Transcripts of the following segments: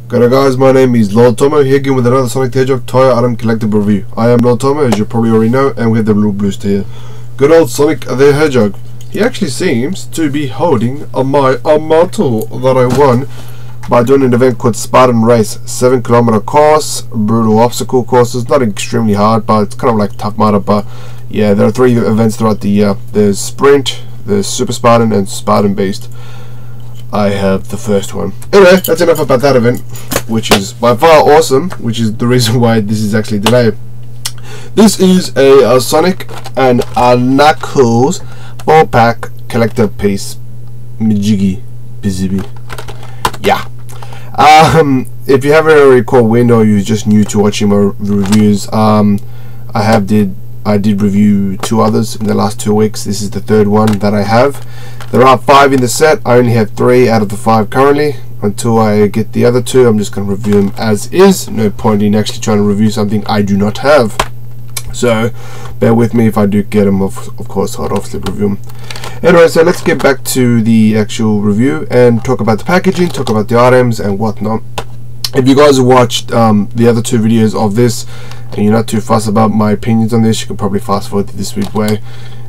G'day guys, my name is Lord Tomo here again with another Sonic the Hedgehog toy item collectible review. I am Lord Tomo, as you probably already know, and we have the little booster here. Good old Sonic the Hedgehog. He actually seems to be holding a medal that I won by doing an event called Spartan Race. 7-kilometer course, brutal obstacle courses, not extremely hard, but it's kind of like Tough Mudder. But yeah, there are 3 events throughout the year. There's Sprint, there's Super Spartan, and Spartan Beast. I have the first one. Anyway, that's enough about that event, which is by far awesome, which is the reason why this is actually delayed. This is a Sonic and a Knuckles 4-pack collector piece. Majiggy Bizibi. Yeah. If you haven't already caught wind or you're just new to watching my reviews, I did review 2 others in the last 2 weeks. This is the 3rd one that I have. There are 5 in the set. I only have 3 out of the 5 currently. Until I get the other 2, I'm just going to review them as is. No point in actually trying to review something I do not have. So bear with me if I do get them. Of course, I'll obviously review them. Anyway, so let's get back to the actual review and talk about the packaging, talk about the items and whatnot. If you guys have watched the other 2 videos of this and you're not too fussed about my opinions on this, you can probably fast forward to this week's way.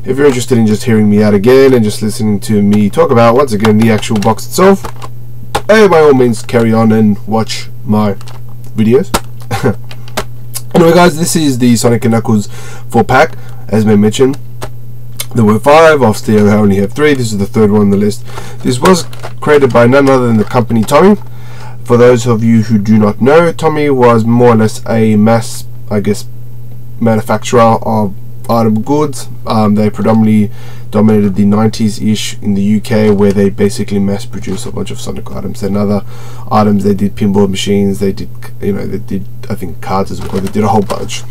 If you're interested in just hearing me out again and just listening to me talk about, once again, the actual box itself, hey, by all means carry on and watch my videos. Anyway guys, this is the Sonic & Knuckles 4-pack, as I mentioned. There were 5, obviously I only have 3, this is the 3rd one on the list. This was created by none other than the company Tommy. For those of you who do not know, Tommy was more or less a mass, I guess, manufacturer of item goods. They predominantly dominated the 90s-ish in the UK, where they basically mass produced a bunch of Sonic items and other items. They did pinball machines, they did, I think, cards as well. They did a whole bunch.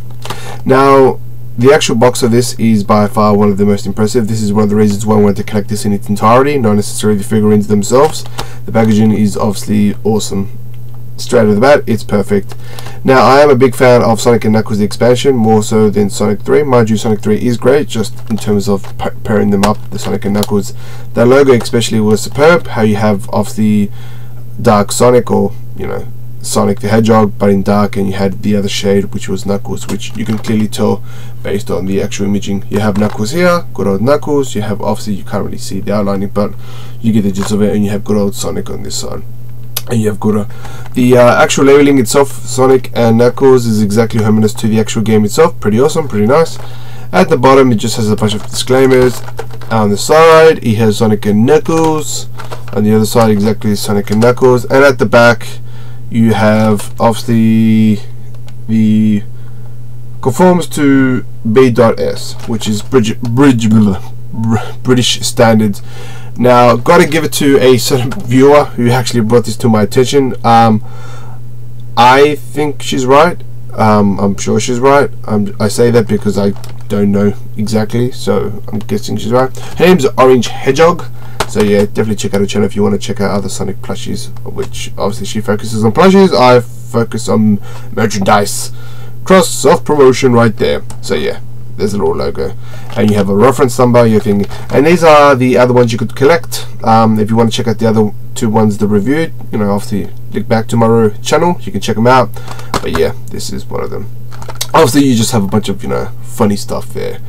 Now, the actual box of this is by far one of the most impressive. This is one of the reasons why I wanted to collect this in its entirety, not necessarily the figurines themselves. The packaging is obviously awesome. Straight out of the bat, it's perfect. Now, I am a big fan of Sonic & Knuckles the expansion, more so than Sonic 3. Mind you, Sonic 3 is great, just in terms of pairing them up, the Sonic & Knuckles. That logo especially was superb. How you have obviously Dark Sonic, or, Sonic the Hedgehog, but in dark, and you had the other shade, which was Knuckles, which you can clearly tell based on the actual imaging. You have Knuckles here, good old Knuckles. You have, obviously, you can't really see the outlining, but you get the gist of it, and you have good old Sonic on this side. And you have the actual labeling itself, Sonic and Knuckles, is exactly homogeneous to the actual game itself. Pretty awesome, pretty nice. At the bottom, it just has a bunch of disclaimers. On the side, it has Sonic and Knuckles. On the other side, exactly Sonic and Knuckles. And at the back, you have obviously the conforms to B.S, which is British standards. Now, gotta give it to a certain viewer who actually brought this to my attention. I think she's right. I'm sure she's right. I say that because I don't know exactly, so I'm guessing she's right. Her name's Orange Hedgehog. So yeah, definitely check out her channel if you want to check out other Sonic plushies, which obviously she focuses on plushies. I focus on merchandise. Cross self-promotion right there. So yeah, there's a little logo, and you have a reference number, your thing, and these are the other ones you could collect. If you want to check out the other 2 ones that reviewed, obviously link back to my channel, you can check them out. But yeah, this is one of them. Obviously you just have a bunch of funny stuff there.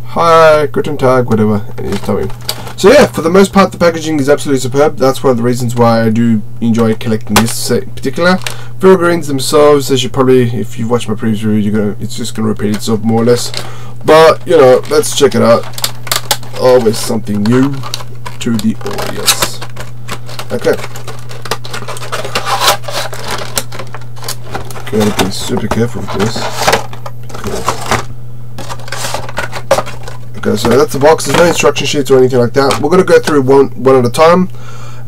Hi, Guten Tag, whatever, and it's coming. So yeah, for the most part the packaging is absolutely superb. That's one of the reasons why I do enjoy collecting this set in particular. Figurines themselves, as you probably, if you've watched my previous review, it's just gonna repeat itself more or less. But let's check it out. Always something new to the audience. Okay. Gotta be super careful with this. Okay, so that's the box. There's no instruction sheets or anything like that. We're gonna go through one at a time,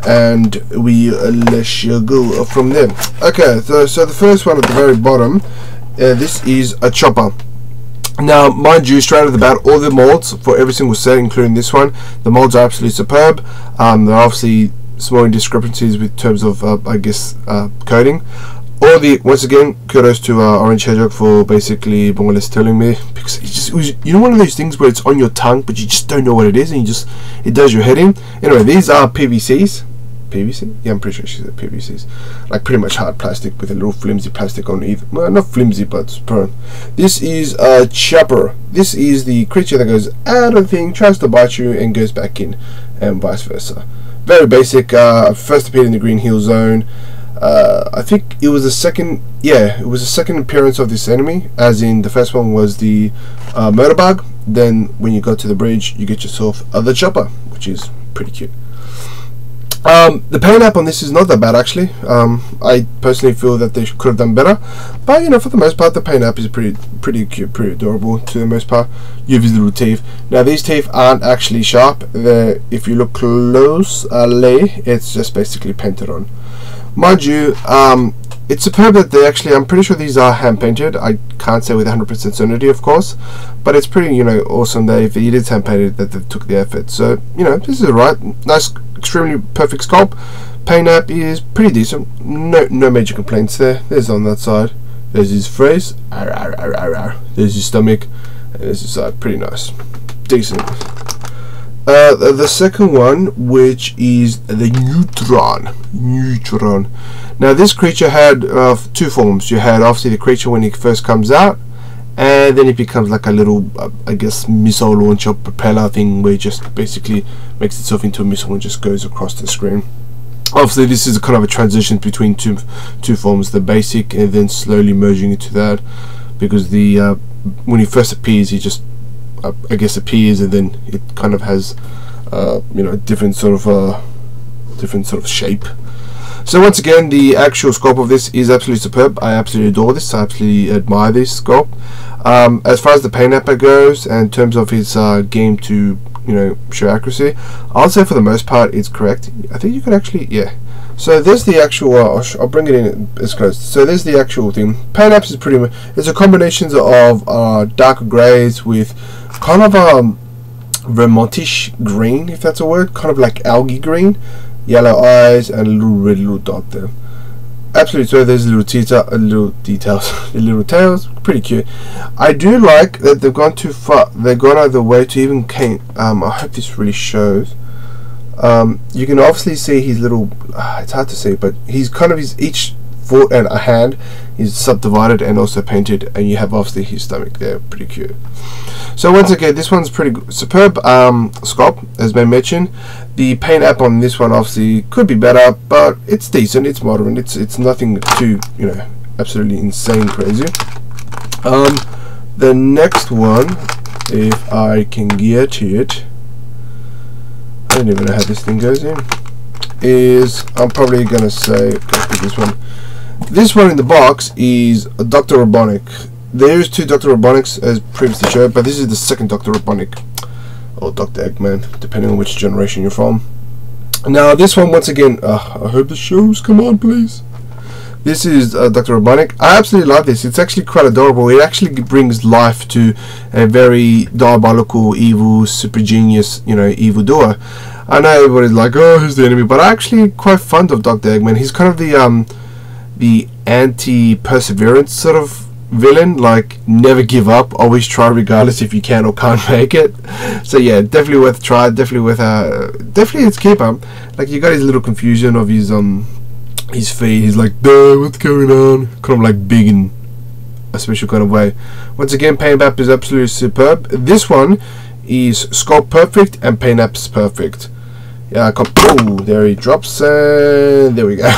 and we let you go from there. Okay, so the first one at the very bottom, this is a chopper. Now, mind you, straight out of the bat, all the molds for every single set, including this one, the molds are absolutely superb. There are obviously small discrepancies with terms of, I guess, coding. Once again, kudos to Orange Hedgehog for basically more or less telling me, because it was one of those things where it's on your tongue, but you just don't know what it is, and it does your head in. Anyway, these are PVCs. PVC? Yeah, I'm pretty sure she said PVCs. Like pretty much hard plastic with a little flimsy plastic on either. Well, not flimsy, but firm. This is a Chopper. This is the creature that goes out of the thing, tries to bite you, and goes back in, and vice versa. Very basic. First appeared in the Green Hill Zone. I think it was the second. Yeah, it was the second appearance of this enemy. As in, the first one was the Murder Bug. Then, when you go to the bridge, you get yourself the Chopper, which is pretty cute. The paint app on this is not that bad actually. I personally feel that they could have done better, but you know, for the most part, the paint app is pretty cute, pretty adorable to the most part. You have these little teeth. Now these teeth aren't actually sharp. If you look closely, it's just basically painted on. Mind you, it's superb that they actually, I'm pretty sure these are hand painted. I can't say with 100% certainty, of course, but it's pretty, you know, awesome that if it is hand painted, that they took the effort. So, you know, this is right. Nice, extremely perfect sculpt. Paint app is pretty decent. No major complaints there. There's on that side. There's his face. There's his stomach. And there's his side. Pretty nice. Decent. The second one, which is the Neutron. Now this creature had two forms. You had obviously the creature when he first comes out, and then it becomes like a little I guess missile launcher propeller thing where it just basically makes itself into a missile and just goes across the screen. Obviously this is a kind of a transition between two forms, the basic and then slowly merging into that, because the when he first appears he just I guess appears, and then it kind of has you know, different sort of shape. So once again, the actual sculpt of this is absolutely superb. I absolutely adore this. I absolutely admire this sculpt. As far as the paint app goes, and in terms of his game to, you know, show accuracy, I'll say for the most part it's correct. I think you could actually, yeah. So there's the actual. I'll bring it in as close. So there's the actual thing. Paint apps is pretty much, it's a combination of darker greys with kind of Vermontish green, if that's a word, kind of like algae green, yellow eyes, and a little dot there. Absolutely. So there's little details, the little tails, pretty cute. I do like that they've gone too far. They've gone out of the way to even I hope this really shows. You can obviously see his little. It's hard to see, but he's kind of each foot and a hand is subdivided and also painted, and you have obviously his stomach there. Pretty cute. So once again, this one's pretty good. Superb sculpt, as been mentioned. The paint app on this one obviously could be better, but it's decent. It's modern. It's nothing too, you know, absolutely insane crazy. The next one, if I can get it, I don't even know how this thing goes in, is, I'm probably gonna say, pick this one. This one in the box is a Dr. Robotnik. There's two Dr. Robotniks as previously showed, but this is the second Dr. Robotnik, or Dr. Eggman, depending on which generation you're from. Now this one, once again, I hope the shows come on, please. This is Dr. Robotnik. I absolutely love this. It's actually quite adorable. It actually brings life to a very diabolical, evil, super genius, you know, evildoer. I know everybody's like, oh, who's the enemy? But I'm actually quite fond of Dr. Eggman. He's kind of the anti-perseverance sort of villain, like never give up, always try regardless if you can or can't make it. So yeah, definitely worth a try, definitely worth definitely its keeper. Like, you got his little confusion of his feet. He's like, duh, what's going on? Kind of like big in a special kind of way. Once again, paint app is absolutely superb. This one is sculpt perfect and paint app's perfect. Yeah, oh, there he drops, and there we go.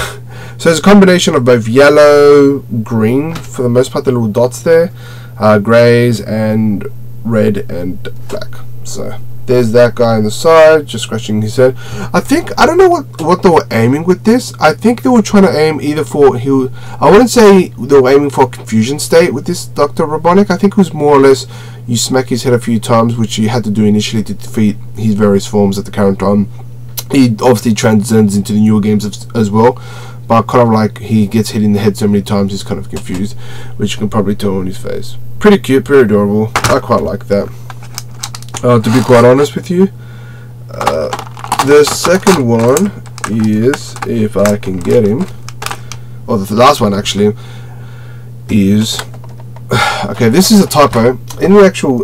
So it's a combination of both yellow, green, for the most part, the little dots there, greys, and red and black. So there's that guy on the side, just scratching his head. I don't know what they were aiming with this. I think they were trying to aim either for, I wouldn't say they were aiming for a confusion state with this Dr. Robotnik. I think it was more or less, you smack his head a few times, which you had to do initially to defeat his various forms at the current time. He obviously transcends into the newer games as well, but kind of like he gets hit in the head so many times he's kind of confused, which you can probably tell on his face. Pretty cute, pretty adorable. I quite like that. To be quite honest with you, the second one is, if I can get him, or the last one actually, is, okay, this is a typo. In the actual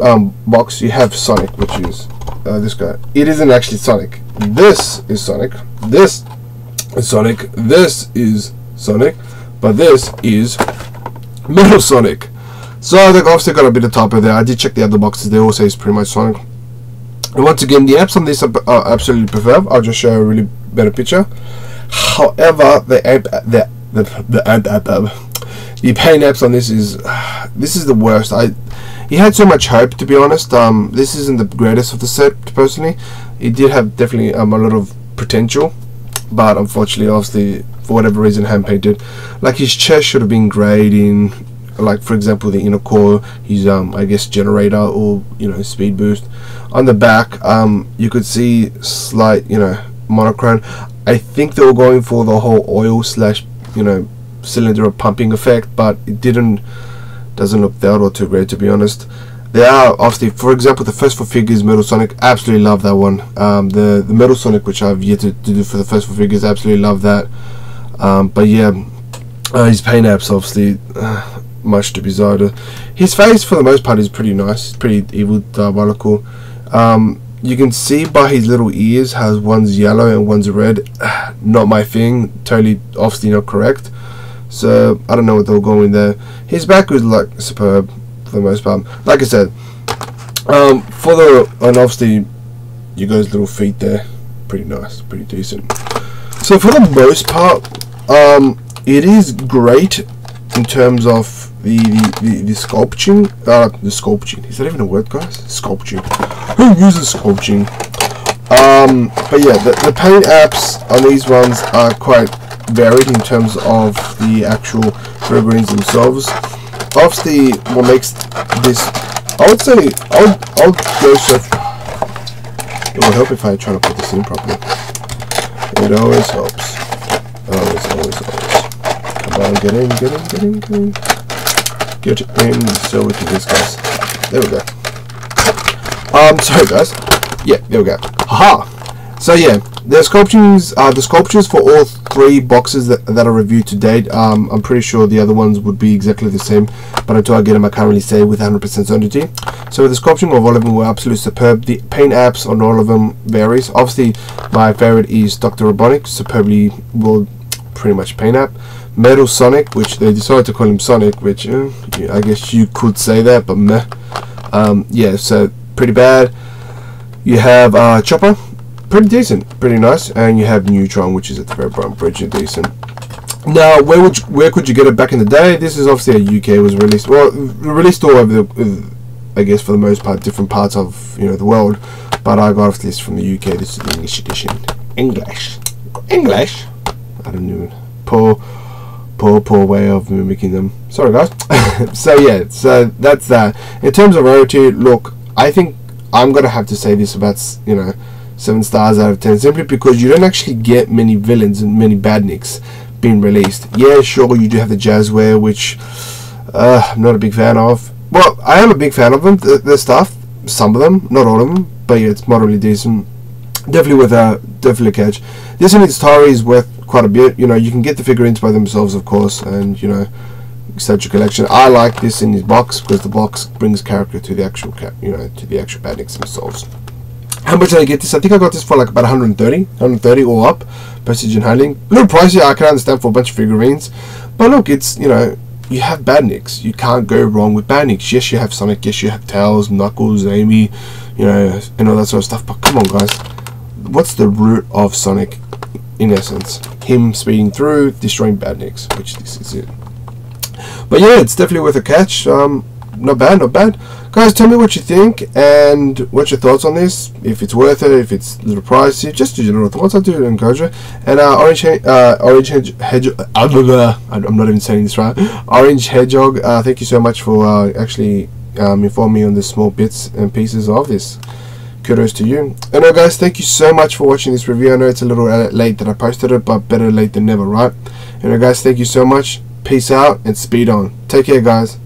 box you have Sonic, which is this guy. It isn't actually Sonic. This is Sonic. This Sonic. This is Sonic, but this is Metal Sonic. So they've obviously got a bit of typo there. I did check the other boxes. They all say it's pretty much Sonic. And once again, the apps on this are absolutely superb. I'll just show a really better picture. However, the paint apps on this is the worst. He had so much hope, to be honest. This isn't the greatest of the set, personally. It did have definitely a lot of potential, but unfortunately, obviously, for whatever reason, hand painted. Like his chest should have been grayed in, like for example the inner core, his I guess generator, or speed boost. On the back, you could see slight monochrome. I think they were going for the whole oil slash cylinder pumping effect, but it doesn't look that or too great, to be honest. There are obviously, for example, the first 4 figures, Metal Sonic, absolutely love that one. The Metal Sonic, which I've yet to do for the first 4 figures, absolutely love that. But yeah, his paint apps obviously much to be desired. His face for the most part is pretty nice, pretty evil, diabolical. You can see by his little ears how one's yellow and one's red. Not my thing, totally obviously not correct. So I don't know what they were going with there. His back was like superb for the most part. Like I said, and obviously you guys' little feet there, pretty nice, pretty decent. So for the most part, it is great in terms of the sculpting. The sculpting, is that even a word, guys? Sculpting. Who uses sculpting? But yeah, the paint apps on these ones are quite varied in terms of the actual figurines themselves. Obviously, what makes this, I would say, I'll go so. It would help if I try to put this in properly. It always helps. Always. Come on, get in. Get in, so we can do this, guys. There we go. Sorry guys. Yeah, there we go. Haha. So yeah, the sculptures for all 3 boxes that are reviewed to date. I'm pretty sure the other ones would be exactly the same, but until I get them, I can't really say with 100% certainty. So the sculpting of all of them were absolutely superb. The paint apps on all of them varies. Obviously, my favorite is Dr. Robotnik, superbly well, pretty much paint app. Metal Sonic, which they decided to call him Sonic, which I guess you could say that, but meh. Yeah, so pretty bad. You have Chopper, pretty decent, pretty nice, and you have Neutron, which is at the very bottom, pretty decent. Now, where could you get it back in the day? This is obviously a UK, was released, well, released all over the, I guess for the most part, different parts of the world, but I got this from the UK. This is the English edition. English. I don't know. Poor way of mimicking them. Sorry guys. So yeah, so that's that. In terms of rarity, look, I think I'm gonna have to say this about 7 stars out of 10, simply because you don't actually get many villains and many badniks being released. Yeah, sure, you do have the Jazzware, which I'm not a big fan of. Well, I am a big fan of them, the stuff, some of them, not all of them, but yeah, it's moderately decent. Definitely definitely a catch. This one, its Tari is worth quite a bit. You can get the figurines by themselves, of course, and start your collection. I like this in his box because the box brings character to the actual to the actual badniks themselves. How much did I get this? I think I got this for like about 130 all up, postage and handling. A little pricey, I can understand, for a bunch of figurines, but look, it's you have badniks. You can't go wrong with badniks. Yes, you have Sonic. Yes, you have Tails, Knuckles, Amy, and all that sort of stuff. But come on, guys, what's the root of Sonic? In essence, him speeding through, destroying badniks, which this is it. But yeah, it's definitely worth a catch. Not bad. Guys, tell me what you think and what's your thoughts on this. If it's worth it, if it's a little pricey, just your general thoughts. I do encourage you. And Orange Hedgehog, I'm not even saying this right. Orange Hedgehog, thank you so much for actually informing me on the small bits and pieces of this. Kudos to you. And guys, thank you so much for watching this review. I know it's a little late that I posted it, but better late than never, right? And guys, thank you so much. Peace out and speed on. Take care, guys.